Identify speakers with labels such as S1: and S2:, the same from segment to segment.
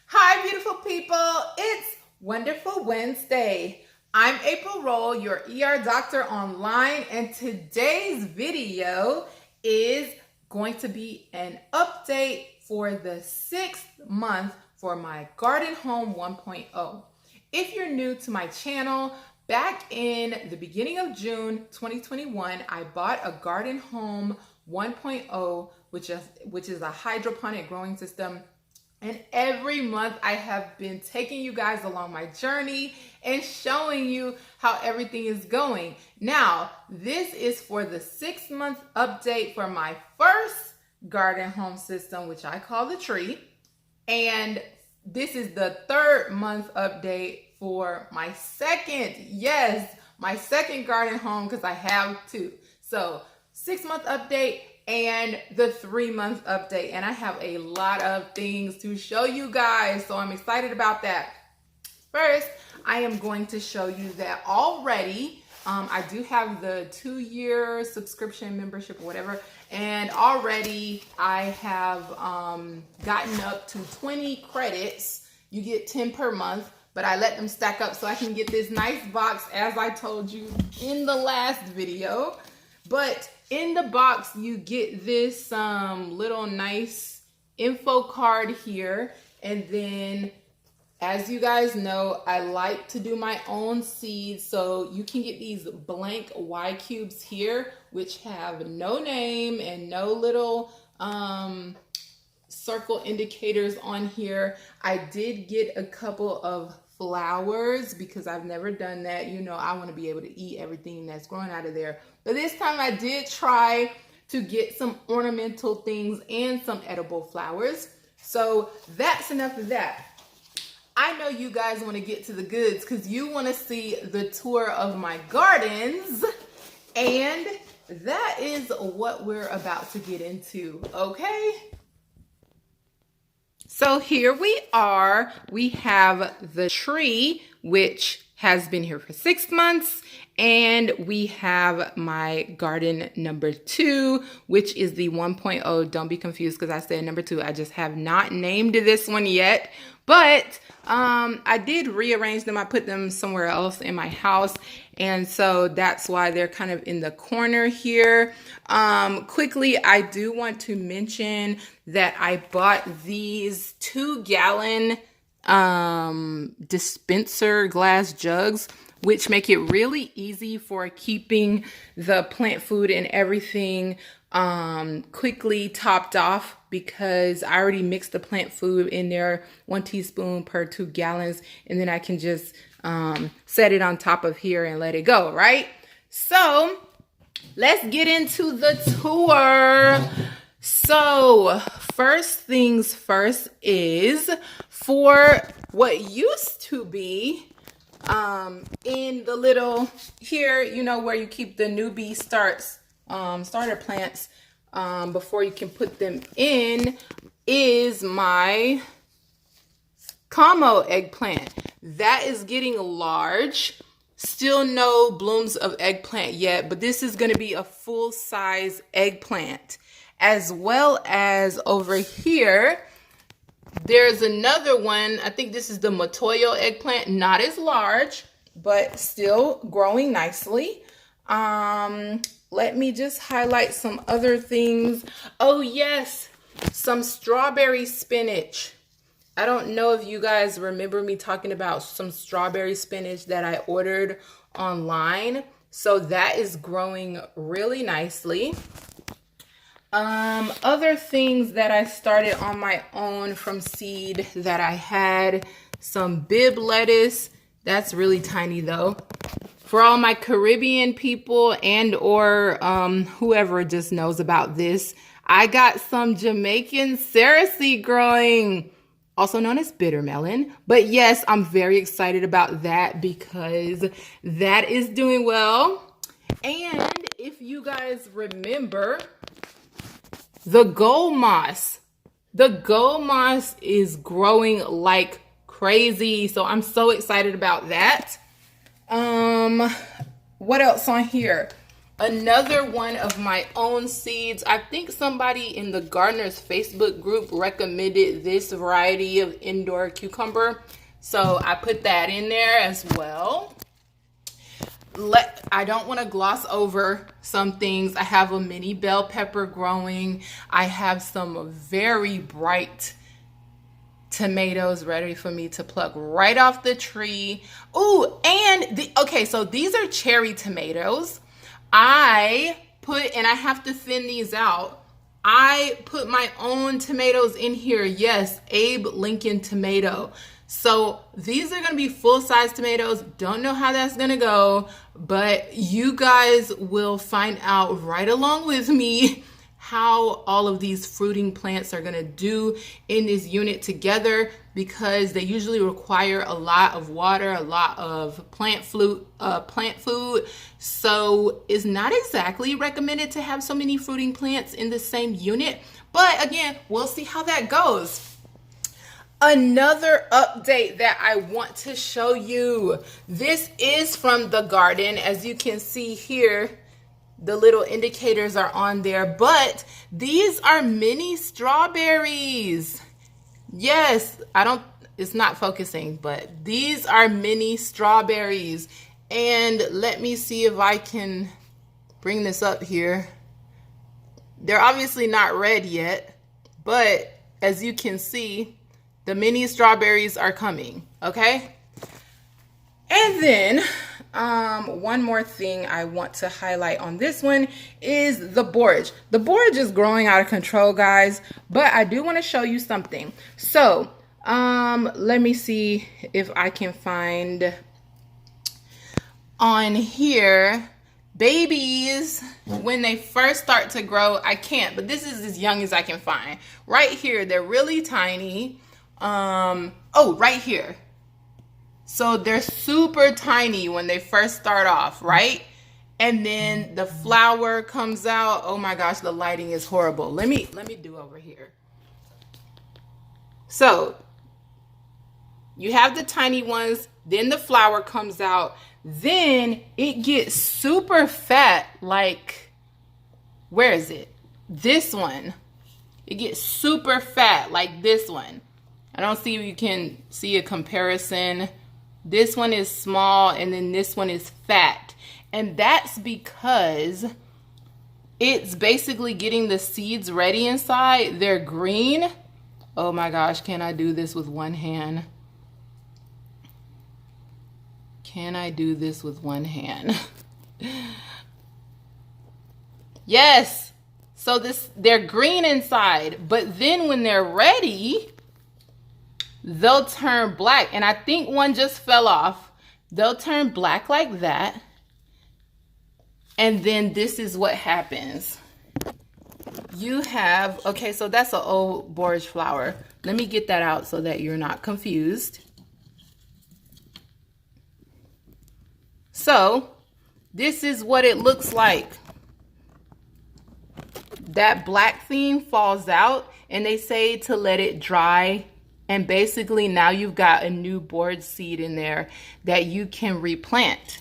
S1: Hi, beautiful people. It's Wonderful Wednesday. I'm April Roll, your ER doctor online, and today's video is going to be an update for the 6th month for my Gardyn Home 1.0. If you're new to my channel, back in the beginning of June 2021, I bought a Gardyn Home 1.0, which is a hydroponic growing system. And every month I have been taking you guys along my journey and showing you how everything is going. Now, this is for the 6-month update for my first Gardyn Home system, which I call the tree. And this is the 3rd month update for my second, my second Gardyn Home, because I have 2. So 6-month update and the 3-month update, and I have a lot of things to show you guys, so I'm excited about that. First, I am going to show you that already I do have the 2-year subscription membership or whatever, and already I have gotten up to 20 credits. You get 10 per month, but I let them stack up so I can get this nice box, as I told you in the last video. But in the box, you get this little nice info card here. And then, as you guys know, I like to do my own seeds. So you can get these blank Y cubes here, which have no name and no little circle indicators on here. I did get a couple of flowers because I've never done that. You know, I want to be able to eat everything that's growing out of there. But this time I did try to get some ornamental things and some edible flowers. So that's enough of that. I know you guys want to get to the goods because you want to see the tour of my gardens. And that is what we're about to get into, okay? So here we are. We have the tree, which has been here for 6 months. And we have my garden number 2, which is the 1.0. Don't be confused because I said number 2. I just have not named this one yet. But I did rearrange them. I put them somewhere else in my house. And so that's why they're kind of in the corner here. Quickly, I do want to mention that I bought these 2-gallon dispenser glass jugs, which make it really easy for keeping the plant food and everything quickly topped off, because I already mixed the plant food in there, 1 teaspoon per 2 gallons, and then I can just set it on top of here and let it go, right? So let's get into the tour. So first things first is for what used to be in the little here, you know, where you keep the newbie starter plants before you can put them in, is my combo eggplant. That is getting large. Still no blooms of eggplant yet, but this is going to be a full-size eggplant. As well as over here, there's another one. I think this is the Matoyo eggplant. Not as large, but still growing nicely. Let me just highlight some other things. Oh yes, some strawberry spinach. I don't know if you guys remember me talking about some strawberry spinach that I ordered online. So that is growing really nicely. Other things that I started on my own from seed that I had, some Bibb lettuce. That's really tiny though. For all my Caribbean people and or whoever just knows about this, I got some Jamaican Cersasee growing, also known as bitter melon. But yes, I'm very excited about that because that is doing well. And if you guys remember, the gold moss is growing like crazy. So I'm so excited about that. What else on here? Another one of my own seeds. I think somebody in the gardeners Facebook group recommended this variety of indoor cucumber, so I put that in there as well. I don't want to gloss over some things. I have a mini bell pepper growing. I have some very bright tomatoes ready for me to pluck right off the tree. Ooh, and okay, so these are cherry tomatoes. I have to thin these out. I put my own tomatoes in here. Yes, Abe Lincoln Tomato. So these are going to be full-size tomatoes. Don't know how that's going to go, but you guys will find out right along with me how all of these fruiting plants are going to do in this unit together, because they usually require a lot of water, a lot of plant food. So it's not exactly recommended to have so many fruiting plants in the same unit. But again, we'll see how that goes. Another update that I want to show you. This is from the garden. As you can see here, the little indicators are on there, but these are mini strawberries. Yes, it's not focusing, but these are mini strawberries. And let me see if I can bring this up here. They're obviously not red yet, but as you can see, the mini strawberries are coming, okay? And then one more thing I want to highlight on this one is the borage. The borage is growing out of control, guys, but I do want to show you something. So let me see if I can find on here. Babies, when they first start to grow, I can't, but this is as young as I can find. Right here, they're really tiny. Oh, right here. So they're super tiny when they first start off, right? And then the flower comes out. Oh my gosh, the lighting is horrible. Let me do over here. So you have the tiny ones, then the flower comes out, then it gets super fat. Like, where is it? This one. It gets super fat like this one. I don't see if you can see a comparison. This one is small and then this one is fat. And that's because it's basically getting the seeds ready inside. They're green. Oh my gosh, can I do this with one hand? Can I do this with one hand? Yes. So they're green inside, but then when they're ready, they'll turn black. And I think one just fell off. They'll turn black like that. And then this is what happens. You have, okay, so that's an old borage flower. Let me get that out so that you're not confused. So this is what it looks like. That black thing falls out and they say to let it dry. And basically now you've got a new borage seed in there that you can replant.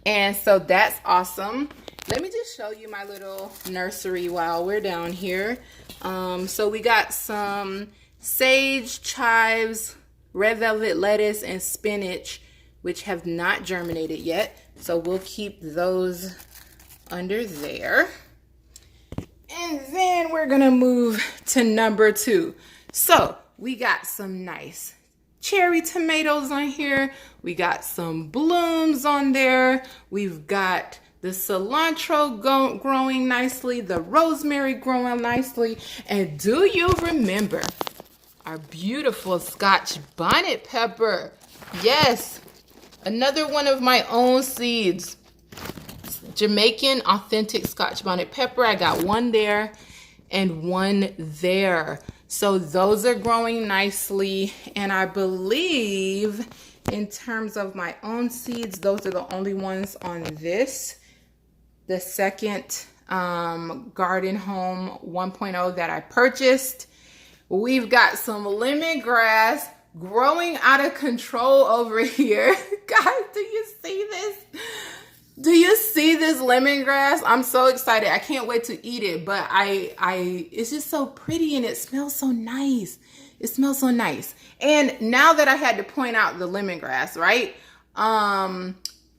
S1: And so that's awesome. Let me just show you my little nursery while we're down here. So we got some sage, chives, red velvet lettuce, and spinach, which have not germinated yet. So we'll keep those under there. And then we're gonna move to number 2. So we got some nice cherry tomatoes on here. We got some blooms on there. We've got the cilantro growing nicely, the rosemary growing nicely. And do you remember our beautiful Scotch bonnet pepper? Yes, another one of my own seeds. Jamaican authentic Scotch bonnet pepper. I got one there and one there. So those are growing nicely. And I believe in terms of my own seeds, those are the only ones on this. The second Gardyn Home 1.0 that I purchased. We've got some lemongrass growing out of control over here. Guys, do you see this? Do you see this lemongrass? I'm so excited. I can't wait to eat it, but it's just so pretty and it smells so nice. It smells so nice. And now that I had to point out the lemongrass, right?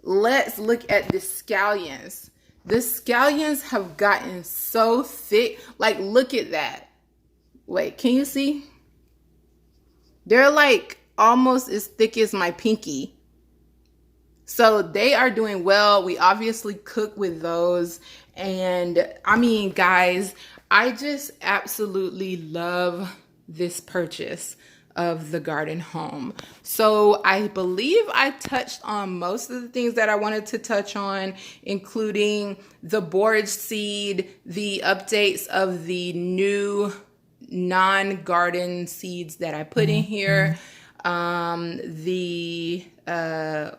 S1: Let's look at the scallions. The scallions have gotten so thick. Like, look at that. Wait, can you see? They're like almost as thick as my pinky. So they are doing well. We obviously cook with those. And I mean, guys, I just absolutely love this purchase of the Gardyn Home. So I believe I touched on most of the things that I wanted to touch on, including the borage seed, the updates of the new non-garden seeds that I put in here, the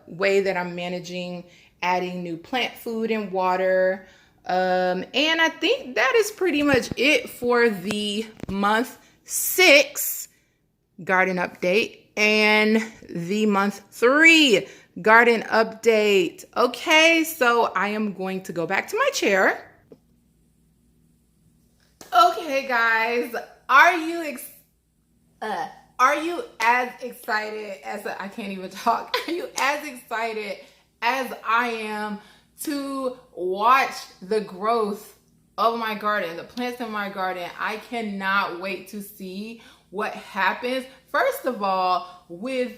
S1: way that I'm managing adding new plant food and water. And I think that is pretty much it for the month 6 garden update and the month 3 garden update. Okay, so I am going to go back to my chair. Okay, guys, are you as excited as I can't even talk? Are you as excited as I am to watch the growth of my garden, the plants in my garden? I cannot wait to see what happens. First of all, with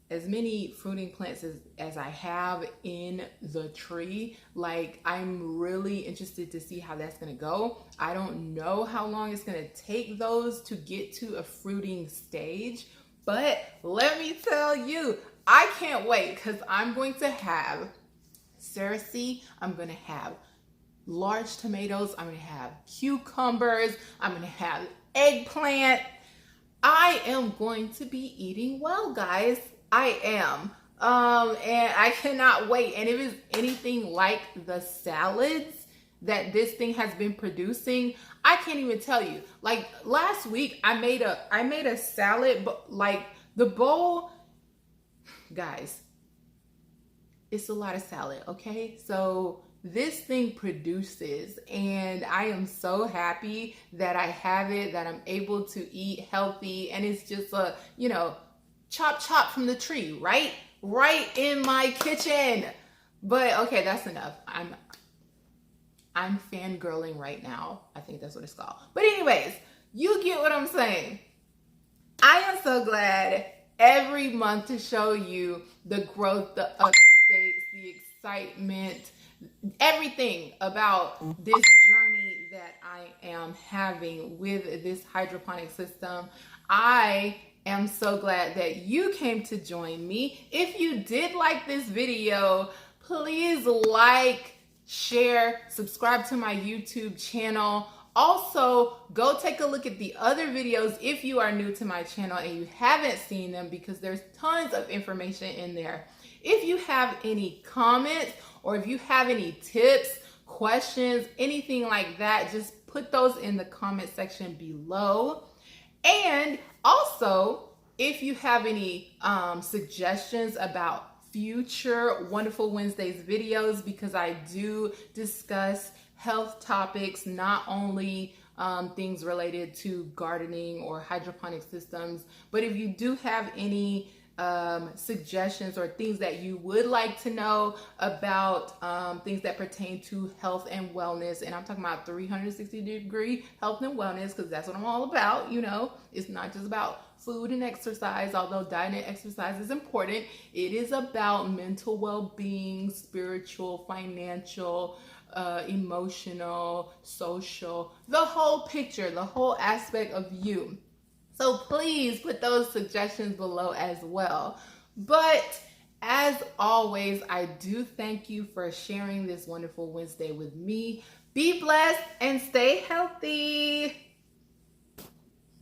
S1: as many fruiting plants as I have in the tree, like, I'm really interested to see how that's gonna go. I don't know how long it's gonna take those to get to a fruiting stage, but let me tell you, I can't wait, because I'm going to have Cersasee, I'm gonna have large tomatoes, I'm gonna have cucumbers, I'm gonna have eggplant. I am going to be eating well, guys. I am. And I cannot wait. And if it's anything like the salads that this thing has been producing, I can't even tell you. Like, last week I made a salad, but like the bowl, guys, it's a lot of salad, okay? So this thing produces, and I am so happy that I have it, that I'm able to eat healthy, and it's just a, you know, chop from the tree, right in my kitchen. But okay, that's enough. I'm fangirling right now. I think that's what it's called. But anyways, you get what I'm saying. I am so glad every month to show you the growth, the updates, the excitement, everything about this journey that I am having with this hydroponic system. I am so glad that you came to join me. If you did like this video, please like, share, subscribe to my YouTube channel. Also, go take a look at the other videos if you are new to my channel and you haven't seen them, because there's tons of information in there. If you have any comments, or if you have any tips, questions, anything like that, just put those in the comment section below. And also, if you have any suggestions about future Wonderful Wednesdays videos, because I do discuss health topics, not only things related to gardening or hydroponic systems, but if you do have any suggestions or things that you would like to know about things that pertain to health and wellness, and I'm talking about 360-degree health and wellness, because that's what I'm all about. You know, it's not just about food and exercise, although diet and exercise is important. It is about mental well-being, spiritual, financial, emotional, social, the whole picture, the whole aspect of you. So please put those suggestions below as well. But as always, I do thank you for sharing this wonderful Wednesday with me. Be blessed and stay healthy.